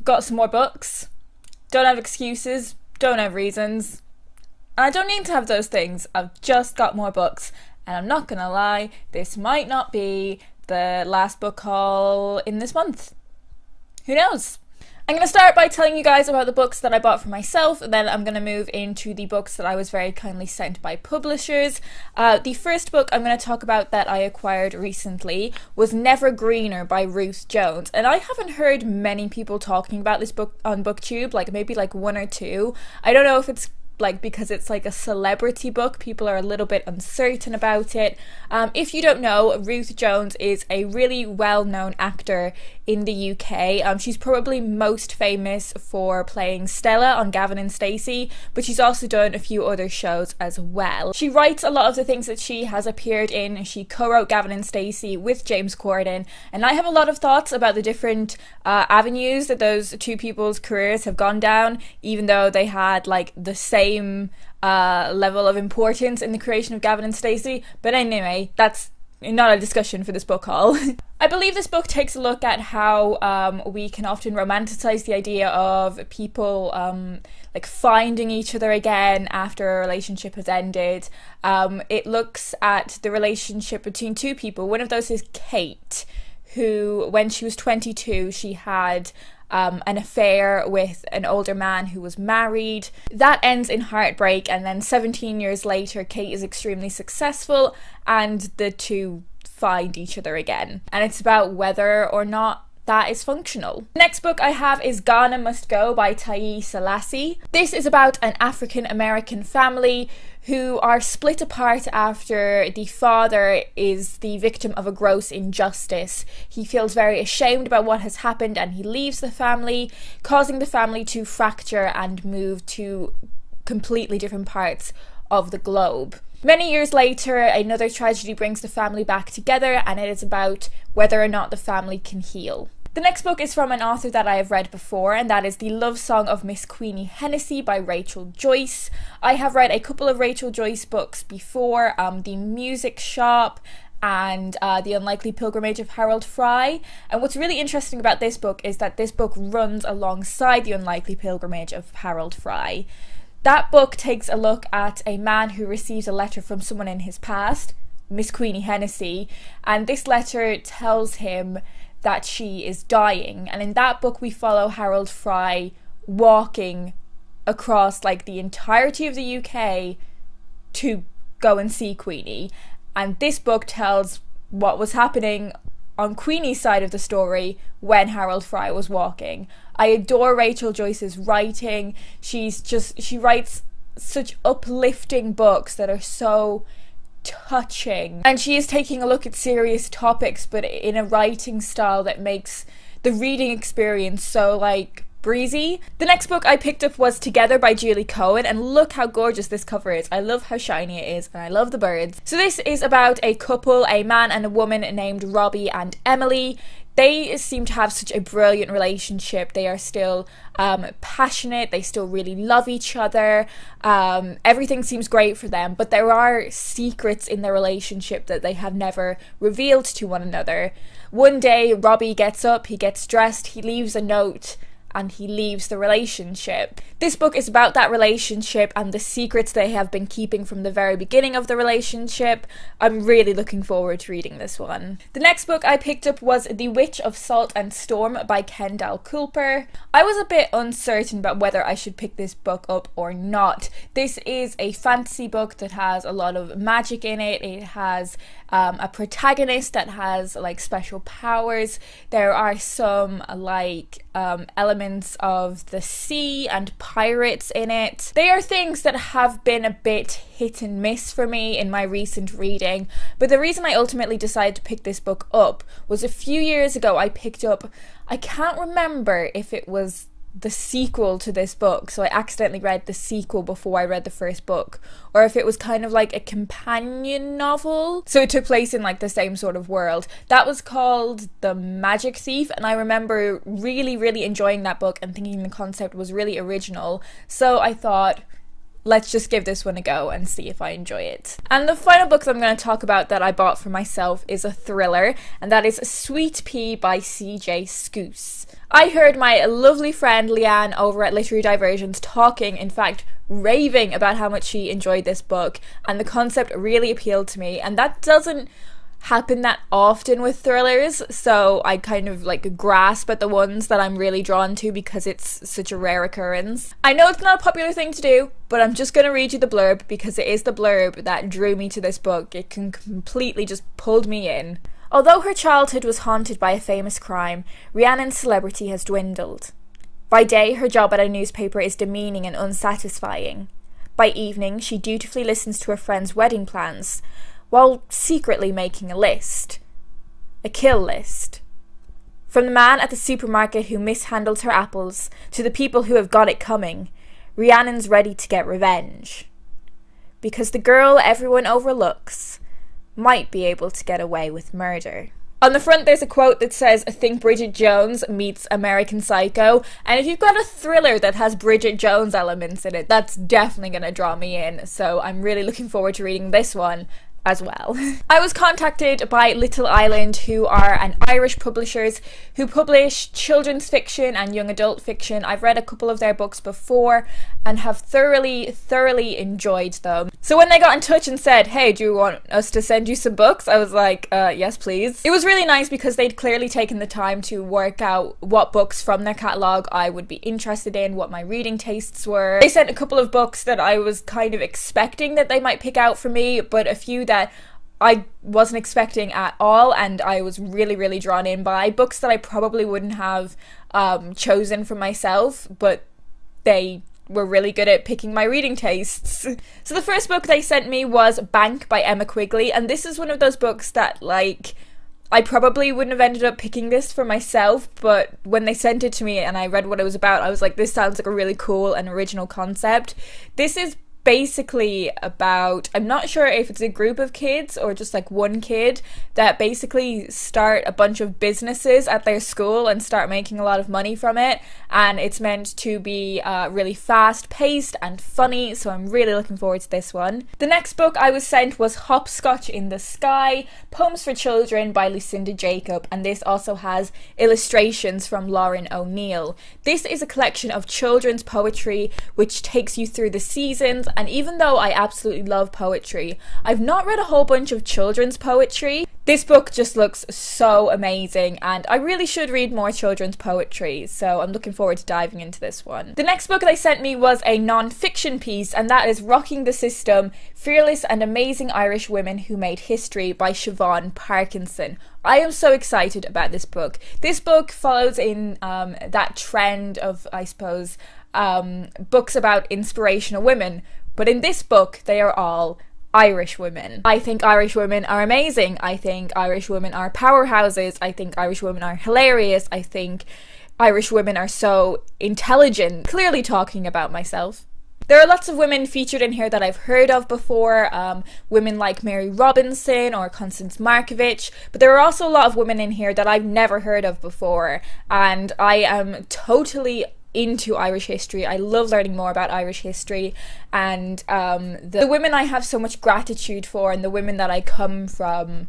got some more books. Don't have excuses, don't have reasons. And I don't need to have those things. I've just got more books. And I'm not gonna lie, this might not be the last book haul in this month. Who knows? I'm going to start by telling you guys about the books that I bought for myself, and then I'm going to move into the books that I was very kindly sent by publishers. The first book I'm going to talk about that I acquired recently was Never Greener by Ruth Jones, and I haven't heard many people talking about this book on BookTube, like maybe like one or two. I don't know if it's like because it's like a celebrity book, people are a little bit uncertain about it. If you don't know, Ruth Jones is a really well-known actor in the UK. She's probably most famous for playing Stella on Gavin and Stacey, but she's also done a few other shows as well. She writes a lot of the things that she has appeared in. She co-wrote Gavin and Stacey with James Corden, and I have a lot of thoughts about the different avenues that those two people's careers have gone down, even though they had like the same level of importance in the creation of Gavin and Stacey. But anyway, that's not a discussion for this book haul. I believe this book takes a look at how we can often romanticize the idea of people like finding each other again after a relationship has ended. It looks at the relationship between two people. One of those is Kate, who when she was 22 she had an affair with an older man who was married. That ends in heartbreak, and then 17 years later Kate is extremely successful and the two find each other again, and it's about whether or not that is functional. The next book I have is Ghana Must Go by Taye Selassie. This is about an African American family who are split apart after the father is the victim of a gross injustice. He feels very ashamed about what has happened and he leaves the family, causing the family to fracture and move to completely different parts of the globe. Many years later, another tragedy brings the family back together, and it is about whether or not the family can heal. The next book is from an author that I have read before, and that is The Love Song of Miss Queenie Hennessy by Rachel Joyce. I have read a couple of Rachel Joyce books before, The Music Shop and The Unlikely Pilgrimage of Harold Fry. And what's really interesting about this book is that this book runs alongside The Unlikely Pilgrimage of Harold Fry. That book takes a look at a man who receives a letter from someone in his past, Miss Queenie Hennessy, and this letter tells him that she is dying. And in that book we follow Harold Fry walking across like the entirety of the UK to go and see Queenie. And this book tells what was happening on Queenie's side of the story when Harold Fry was walking. I adore Rachel Joyce's writing. She writes such uplifting books that are so touching, and she is taking a look at serious topics but in a writing style that makes the reading experience so like breezy. The next book I picked up was Together by Julie Cohen, and look how gorgeous this cover is. I love how shiny it is, and I love the birds. So this is about a couple, a man and a woman named Robbie and Emily. They seem to have such a brilliant relationship. They are still passionate, they still really love each other, everything seems great for them, but there are secrets in their relationship that they have never revealed to one another. One day Robbie gets up, he gets dressed, he leaves a note, and he leaves the relationship. This book is about that relationship and the secrets they have been keeping from the very beginning of the relationship. I'm really looking forward to reading this one. The next book I picked up was The Witch of Salt and Storm by Kendall Cooper. I was a bit uncertain about whether I should pick this book up or not. This is a fantasy book that has a lot of magic in it. It has a protagonist that has like special powers. There are some like elements of the sea and pirates in it. They are things that have been a bit hit and miss for me in my recent reading, but the reason I ultimately decided to pick this book up was a few years ago I picked up, I can't remember if it was the sequel to this book, so I accidentally read the sequel before I read the first book, or if it was kind of like a companion novel, so it took place in like the same sort of world. That was called The Magic Thief, and I remember really enjoying that book and thinking the concept was really original, so I thought, let's just give this one a go and see if I enjoy it. And the final book that I'm going to talk about that I bought for myself is a thriller, and that is Sweet Pea by CJ Scoose. I heard my lovely friend Leanne over at Literary Diversions talking, in fact, raving about how much she enjoyed this book, and the concept really appealed to me, and that doesn't happen that often with thrillers, so I kind of like grasp at the ones that I'm really drawn to because it's such a rare occurrence. I know it's not a popular thing to do, but I'm just going to read you the blurb because it is the blurb that drew me to this book. It can completely just pulled me in. Although her childhood was haunted by a famous crime, Rhiannon's celebrity has dwindled. By day, her job at a newspaper is demeaning and unsatisfying. By evening, she dutifully listens to her friends' wedding plans, while secretly making a list. A kill list. From the man at the supermarket who mishandled her apples, to the people who have got it coming, Rhiannon's ready to get revenge. Because the girl everyone overlooks might be able to get away with murder. On the front there's a quote that says, "Think Bridget Jones meets American Psycho," and if you've got a thriller that has Bridget Jones elements in it, that's definitely going to draw me in, so I'm really looking forward to reading this one as well. I was contacted by Little Island, who are an Irish publishers who publish children's fiction and young adult fiction. I've read a couple of their books before and have thoroughly enjoyed them. So when they got in touch and said, "Hey, do you want us to send you some books?" I was like, yes please. It was really nice because they'd clearly taken the time to work out what books from their catalogue I would be interested in, what my reading tastes were. They sent a couple of books that I was kind of expecting that they might pick out for me, but a few that I wasn't expecting at all, and I was really drawn in by. Books that I probably wouldn't have chosen for myself, but they were really good at picking my reading tastes. So the first book they sent me was Bank by Emma Quigley, and this is one of those books that, like, I probably wouldn't have ended up picking this for myself, but when they sent it to me and I read what it was about, I was like, this sounds like a really cool and original concept. This is basically about, I'm not sure if it's a group of kids or just like one kid that basically start a bunch of businesses at their school and start making a lot of money from it, and it's meant to be really fast paced and funny, so I'm really looking forward to this one. The next book I was sent was Hopscotch in the Sky, Poems for Children by Lucinda Jacob, and this also has illustrations from Lauren O'Neill. This is a collection of children's poetry which takes you through the seasons, and even though I absolutely love poetry, I've not read a whole bunch of children's poetry. This book just looks so amazing, and I really should read more children's poetry, so I'm looking forward to diving into this one. The next book they sent me was a non-fiction piece, and that is Rocking the System, Fearless and Amazing Irish Women Who Made History by Siobhan Parkinson. I am so excited about this book. This book follows in that trend of, I suppose, books about inspirational women, but in this book they are all Irish women. I think Irish women are amazing. I think Irish women are powerhouses. I think Irish women are hilarious. I think Irish women are so intelligent. Clearly talking about myself. There are lots of women featured in here that I've heard of before, women like Mary Robinson or Constance Markovich, but there are also a lot of women in here that I've never heard of before, and I am totally into Irish history. I love learning more about Irish history, and the women I have so much gratitude for and the women that I come from,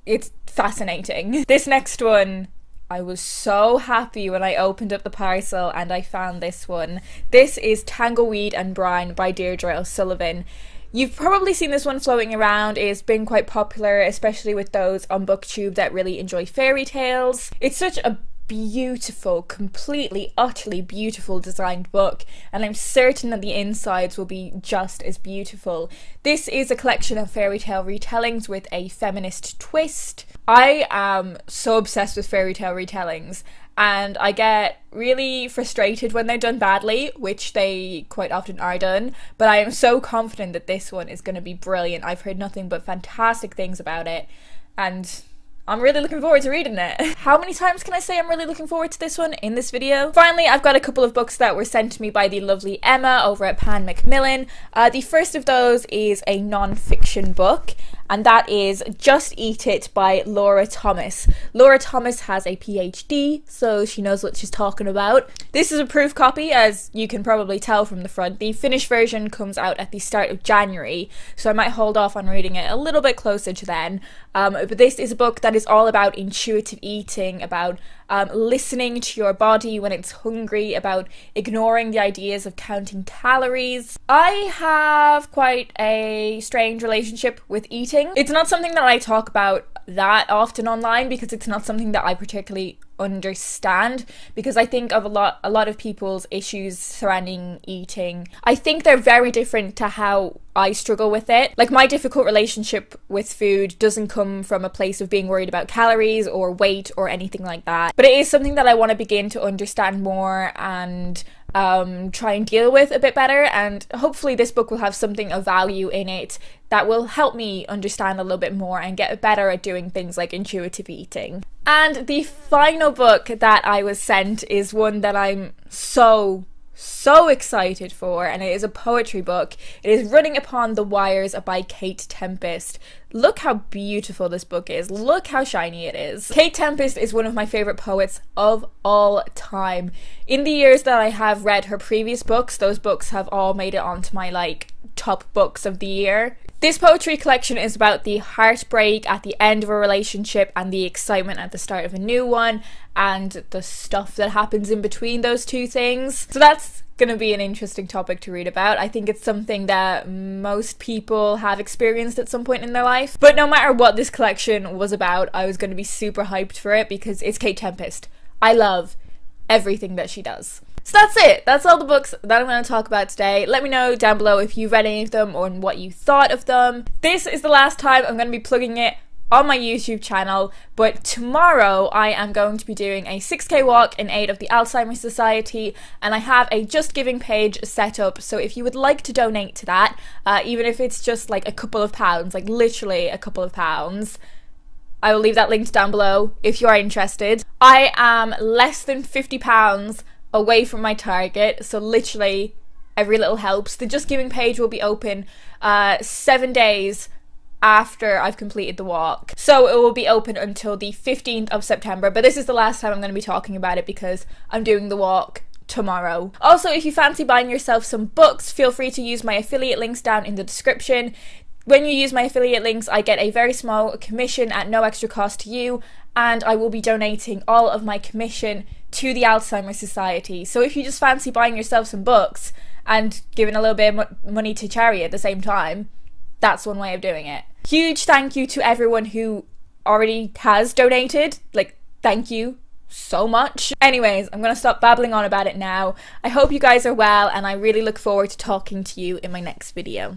it's fascinating. This next one, I was so happy when I opened up the parcel and I found this one. This is Tangleweed and Brine by Deirdre O'Sullivan. You've probably seen this one floating around. It's been quite popular, especially with those on BookTube that really enjoy fairy tales. It's such a beautiful, completely, utterly beautiful designed book, and I'm certain that the insides will be just as beautiful. This is a collection of fairy tale retellings with a feminist twist. I am so obsessed with fairy tale retellings, and I get really frustrated when they're done badly, which they quite often are done, but I am so confident that this one is going to be brilliant. I've heard nothing but fantastic things about it, and I'm really looking forward to reading it. How many times can I say I'm really looking forward to this one in this video? Finally, I've got a couple of books that were sent to me by the lovely Emma over at Pan Macmillan. The first of those is a non-fiction book, and that is Just Eat It by Laura Thomas. Laura Thomas has a PhD, so she knows what she's talking about. This is a proof copy, as you can probably tell from the front. The finished version comes out at the start of January, so I might hold off on reading it a little bit closer to then. But this is a book that is all about intuitive eating, about listening to your body when it's hungry, about ignoring the ideas of counting calories. I have quite a strange relationship with eating. It's not something that I talk about that often online because it's not something that I particularly understand, because I think of a lot of people's issues surrounding eating. I think they're very different to how I struggle with it. Like, my difficult relationship with food doesn't come from a place of being worried about calories or weight or anything like that, but it is something that I want to begin to understand more and try and deal with a bit better, and hopefully this book will have something of value in it that will help me understand a little bit more and get better at doing things like intuitive eating. And the final book that I was sent is one that I'm so excited for, and it is a poetry book. It is Running Upon the Wires by Kate Tempest. Look how beautiful this book is. Look how shiny it is. Kate Tempest is one of my favourite poets of all time. In the years that I have read her previous books, those books have all made it onto my top books of the year. This poetry collection is about the heartbreak at the end of a relationship and the excitement at the start of a new one, and the stuff that happens in between those two things. So that's gonna be an interesting topic to read about. I think it's something that most people have experienced at some point in their life. But no matter what this collection was about, I was gonna be super hyped for it because it's Kate Tempest. I love everything that she does. So that's it. That's all the books that I'm going to talk about today. Let me know down below if you've read any of them or what you thought of them. This is the last time I'm going to be plugging it on my YouTube channel, but tomorrow I am going to be doing a 6k walk in aid of the Alzheimer's Society, and I have a Just Giving page set up, so if you would like to donate to that, even if it's just a couple of pounds, literally a couple of pounds, I will leave that linked down below if you are interested. I am less than £50 away from my target, so literally every little helps. The Just Giving page will be open 7 days after I've completed the walk, so it will be open until the 15th of September, but this is the last time I'm going to be talking about it because I'm doing the walk tomorrow. Also, if you fancy buying yourself some books, feel free to use my affiliate links down in the description. When you use my affiliate links, I get a very small commission at no extra cost to you, and I will be donating all of my commission to the Alzheimer's Society. So if you just fancy buying yourself some books and giving a little bit of money to charity at the same time, that's one way of doing it. Huge thank you to everyone who already has donated. Thank you so much. Anyways, I'm gonna stop babbling on about it now. I hope you guys are well, and I really look forward to talking to you in my next video.